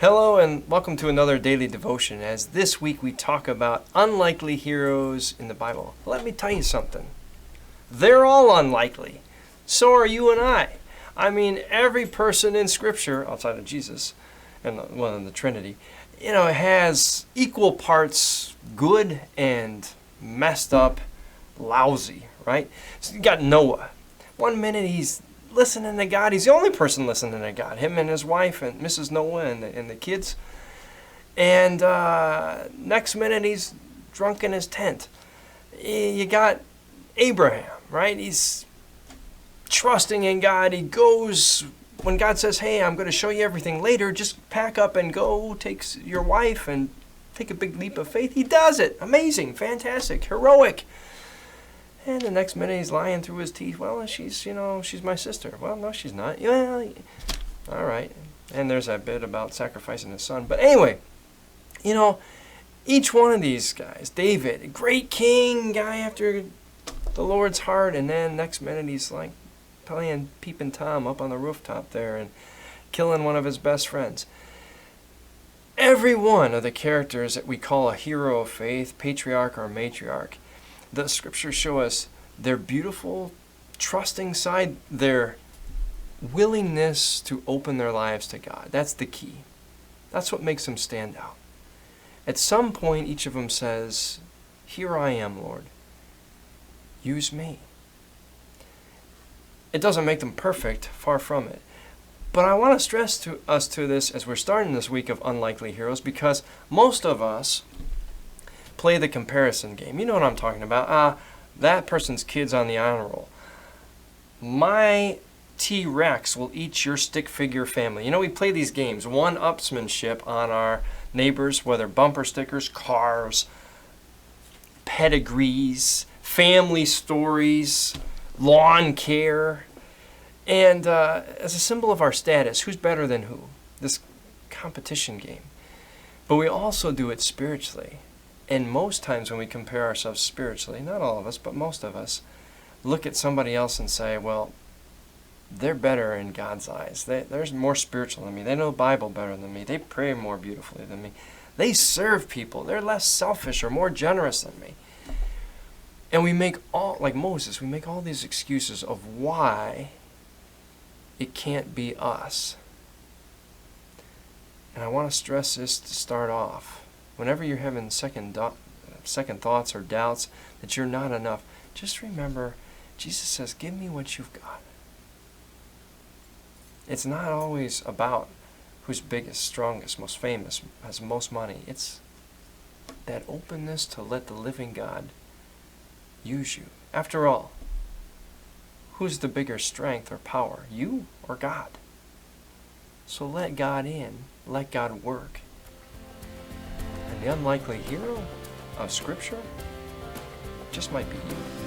Hello and welcome to another daily devotion. As this week we talk about unlikely heroes in the Bible. Let me tell you something. They're all unlikely. So are you and I. I mean, every person in Scripture, outside of Jesus, and in the Trinity, has equal parts good and messed up, lousy, right? So you got Noah. One minute he's listening to God. He's the only person listening to God. Him and his wife and Mrs. Noah and the kids. And next minute he's drunk in his tent. You got Abraham, right? He's trusting in God. He goes, when God says, hey, I'm going to show you everything later, just pack up and go, takes your wife and take a big leap of faith. He does it. Amazing, fantastic, heroic. And the next minute he's lying through his teeth. Well, she's my sister. Well, no, she's not. Well, all right. And there's that bit about sacrificing his son. But anyway, each one of these guys, David, great king, guy after the Lord's heart, and then next minute he's like playing peeping Tom up on the rooftop there and killing one of his best friends. Every one of the characters that we call a hero of faith, patriarch or matriarch, the scriptures show us their beautiful, trusting side, their willingness to open their lives to God. That's the key. That's what makes them stand out. At some point, each of them says, here I am, Lord. Use me. It doesn't make them perfect, far from it. But I want to stress to us this as we're starting this week of unlikely heroes, because most of us play the comparison game. You know what I'm talking about. That person's kid's on the honor roll. My T-Rex will eat your stick figure family. We play these games, one-upsmanship on our neighbors, whether bumper stickers, cars, pedigrees, family stories, lawn care, and as a symbol of our status, who's better than who? This competition game. But we also do it spiritually. And most times when we compare ourselves spiritually, not all of us, but most of us, look at somebody else and say, well, they're better in God's eyes. They're more spiritual than me. They know the Bible better than me. They pray more beautifully than me. They serve people. They're less selfish or more generous than me. And we make like Moses, we make all these excuses of why it can't be us. And I want to stress this to start off. Whenever you're having second thoughts or doubts that you're not enough, just remember, Jesus says, give me what you've got. It's not always about who's biggest, strongest, most famous, has most money. It's that openness to let the living God use you. After all, who's the bigger strength or power, you or God? So let God in, let God work. And the unlikely hero of Scripture just might be you.